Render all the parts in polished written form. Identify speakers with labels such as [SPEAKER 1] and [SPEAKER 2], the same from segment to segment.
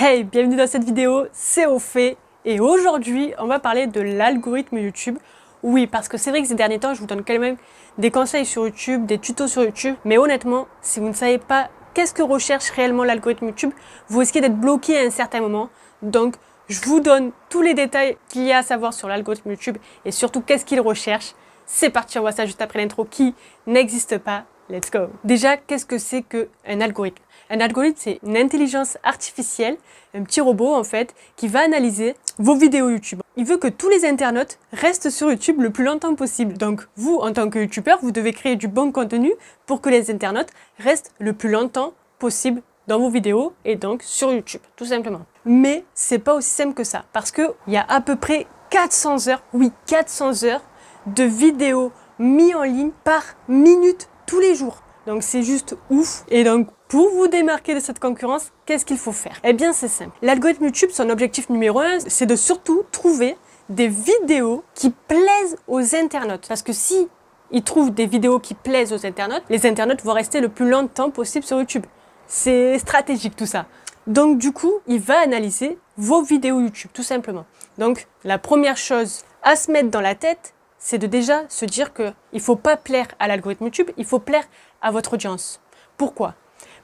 [SPEAKER 1] Hey, bienvenue dans cette vidéo, c'est Ophé et aujourd'hui on va parler de l'algorithme YouTube. Oui, parce que c'est vrai que ces derniers temps je vous donne quand même des conseils sur YouTube, des tutos sur YouTube, mais honnêtement, si vous ne savez pas qu'est-ce que recherche réellement l'algorithme YouTube, vous risquez d'être bloqué à un certain moment. Donc je vous donne tous les détails qu'il y a à savoir sur l'algorithme YouTube et surtout qu'est-ce qu'il recherche. C'est parti, on voit ça juste après l'intro qui n'existe pas. Let's go! Déjà, qu'est-ce que c'est qu'un algorithme? Un algorithme, c'est une intelligence artificielle, un petit robot en fait, qui va analyser vos vidéos YouTube. Il veut que tous les internautes restent sur YouTube le plus longtemps possible. Donc vous, en tant que YouTubeur, vous devez créer du bon contenu pour que les internautes restent le plus longtemps possible dans vos vidéos et donc sur YouTube, tout simplement. Mais c'est pas aussi simple que ça, parce qu'il y a à peu près 400 heures, oui 400 heures de vidéos mises en ligne par minute tous les jours. Donc c'est juste ouf. Et donc pour vous démarquer de cette concurrence, qu'est-ce qu'il faut faire? Eh bien c'est simple. L'algorithme YouTube, son objectif numéro 1, c'est de surtout trouver des vidéos qui plaisent aux internautes. Parce que si ils trouvent des vidéos qui plaisent aux internautes, les internautes vont rester le plus longtemps possible sur YouTube. C'est stratégique tout ça. Donc du coup, il va analyser vos vidéos YouTube, tout simplement. Donc la première chose à se mettre dans la tête, c'est de déjà se dire qu'il ne faut pas plaire à l'algorithme YouTube, il faut plaire à votre audience. Pourquoi?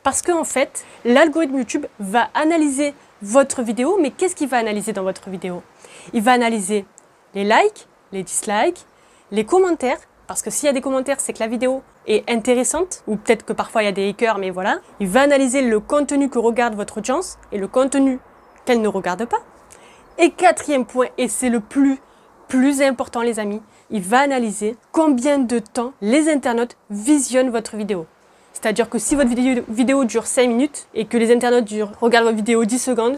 [SPEAKER 1] Parce qu'en fait, l'algorithme YouTube va analyser votre vidéo, mais qu'est-ce qu'il va analyser dans votre vidéo? Il va analyser les likes, les dislikes, les commentaires, parce que s'il y a des commentaires, c'est que la vidéo est intéressante, ou peut-être que parfois il y a des haters, mais voilà. Il va analyser le contenu que regarde votre audience et le contenu qu'elle ne regarde pas. Et quatrième point, et c'est le plus important les amis, il va analyser combien de temps les internautes visionnent votre vidéo. C'est-à-dire que si votre vidéo dure 5 minutes et que les internautes regardent votre vidéo 10 secondes,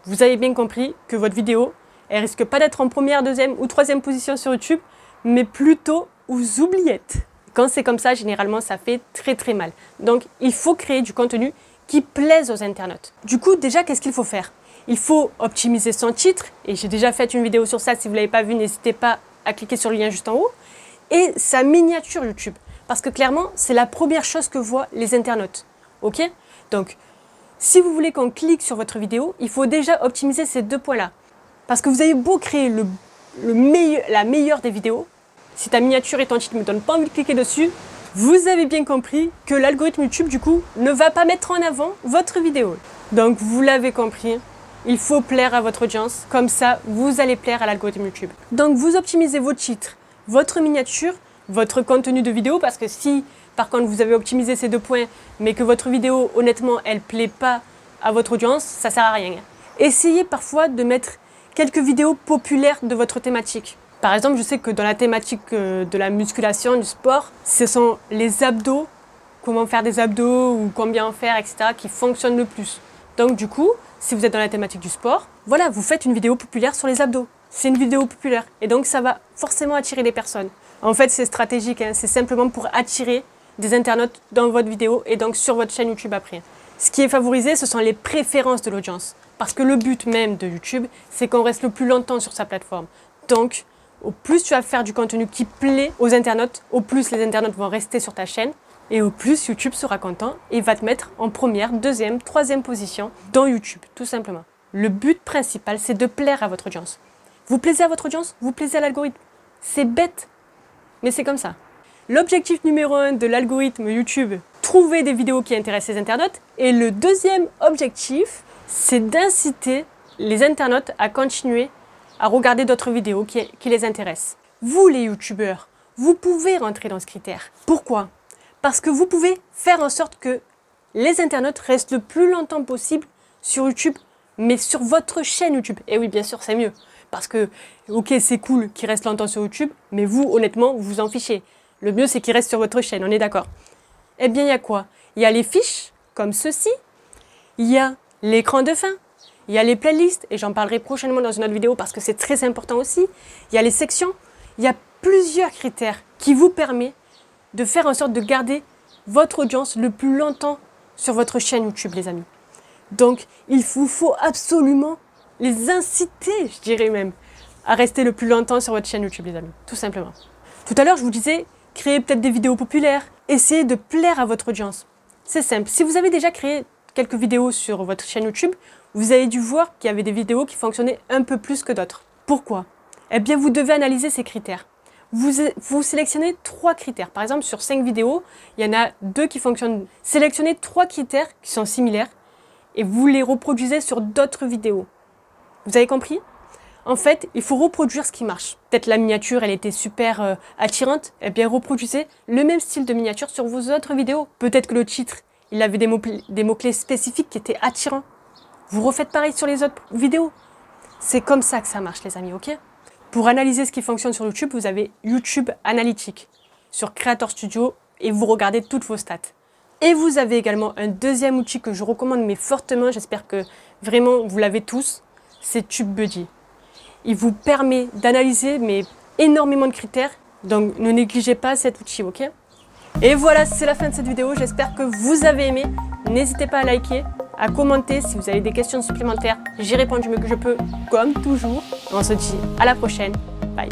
[SPEAKER 1] vous avez bien compris que votre vidéo, elle risque pas d'être en première, deuxième ou troisième position sur YouTube, mais plutôt aux oubliettes. Quand c'est comme ça, généralement, ça fait très mal. Donc, il faut créer du contenu qui plaise aux internautes. Du coup, déjà, qu'est-ce qu'il faut faire? Il faut optimiser son titre, et j'ai déjà fait une vidéo sur ça, si vous ne l'avez pas vu, n'hésitez pas à cliquer sur le lien juste en haut, et sa miniature YouTube. Parce que clairement, c'est la première chose que voient les internautes. Ok? Donc, si vous voulez qu'on clique sur votre vidéo, il faut déjà optimiser ces deux points-là. Parce que vous avez beau créer la meilleure des vidéos, si ta miniature et ton titre ne me donnent pas envie de cliquer dessus, vous avez bien compris que l'algorithme YouTube, du coup, ne va pas mettre en avant votre vidéo. Donc, vous l'avez compris. Il faut plaire à votre audience, comme ça vous allez plaire à l'algorithme YouTube. Donc vous optimisez vos titres, votre miniature, votre contenu de vidéo, parce que si par contre vous avez optimisé ces deux points, mais que votre vidéo honnêtement elle plaît pas à votre audience, ça sert à rien. Essayez parfois de mettre quelques vidéos populaires de votre thématique. Par exemple, je sais que dans la thématique de la musculation, du sport, ce sont les abdos, comment faire des abdos ou combien en faire, etc. qui fonctionnent le plus. Donc du coup, si vous êtes dans la thématique du sport, voilà, vous faites une vidéo populaire sur les abdos. C'est une vidéo populaire et donc ça va forcément attirer des personnes. En fait, c'est stratégique, hein, c'est simplement pour attirer des internautes dans votre vidéo et donc sur votre chaîne YouTube après. Ce qui est favorisé, ce sont les préférences de l'audience. Parce que le but même de YouTube, c'est qu'on reste le plus longtemps sur sa plateforme. Donc, au plus tu vas faire du contenu qui plaît aux internautes, au plus les internautes vont rester sur ta chaîne. Et au plus, YouTube sera content et va te mettre en première, deuxième, troisième position dans YouTube, tout simplement. Le but principal, c'est de plaire à votre audience. Vous plaisez à votre audience, vous plaisez à l'algorithme. C'est bête, mais c'est comme ça. L'objectif numéro 1 de l'algorithme YouTube, trouver des vidéos qui intéressent les internautes. Et le deuxième objectif, c'est d'inciter les internautes à continuer à regarder d'autres vidéos qui les intéressent. Vous, les YouTubeurs, vous pouvez rentrer dans ce critère. Pourquoi ? Parce que vous pouvez faire en sorte que les internautes restent le plus longtemps possible sur YouTube, mais sur votre chaîne YouTube. Et oui, bien sûr, c'est mieux. Parce que, ok, c'est cool qu'ils restent longtemps sur YouTube, mais vous, honnêtement, vous vous en fichez. Le mieux, c'est qu'ils restent sur votre chaîne, on est d'accord. Eh bien, il y a quoi? Il y a les fiches, comme ceci. Il y a l'écran de fin. Il y a les playlists, et j'en parlerai prochainement dans une autre vidéo parce que c'est très important aussi. Il y a les sections. Il y a plusieurs critères qui vous permettent de faire en sorte de garder votre audience le plus longtemps sur votre chaîne YouTube, les amis. Donc, il vous faut absolument les inciter, je dirais même, à rester le plus longtemps sur votre chaîne YouTube, les amis, tout simplement. Tout à l'heure, je vous disais, créez peut-être des vidéos populaires, essayez de plaire à votre audience. C'est simple, si vous avez déjà créé quelques vidéos sur votre chaîne YouTube, vous avez dû voir qu'il y avait des vidéos qui fonctionnaient un peu plus que d'autres. Pourquoi? Eh bien, vous devez analyser ces critères. Vous sélectionnez 3 critères. Par exemple, sur 5 vidéos, il y en a 2 qui fonctionnent. Sélectionnez 3 critères qui sont similaires et vous les reproduisez sur d'autres vidéos. Vous avez compris? En fait, il faut reproduire ce qui marche. Peut-être la miniature, elle était super attirante. Eh bien, reproduisez le même style de miniature sur vos autres vidéos. Peut-être que le titre, il avait des mots-clés spécifiques qui étaient attirants. Vous refaites pareil sur les autres vidéos. C'est comme ça que ça marche, les amis, ok? Pour analyser ce qui fonctionne sur YouTube, vous avez YouTube Analytics sur Creator Studio et vous regardez toutes vos stats. Et vous avez également un deuxième outil que je recommande mais fortement, j'espère que vraiment vous l'avez tous, c'est TubeBuddy. Il vous permet d'analyser mais énormément de critères, donc ne négligez pas cet outil, ok? Et voilà, c'est la fin de cette vidéo, j'espère que vous avez aimé. N'hésitez pas à liker, à commenter si vous avez des questions supplémentaires. J'y réponds du mieux que je peux, comme toujours. On se dit à la prochaine. Bye.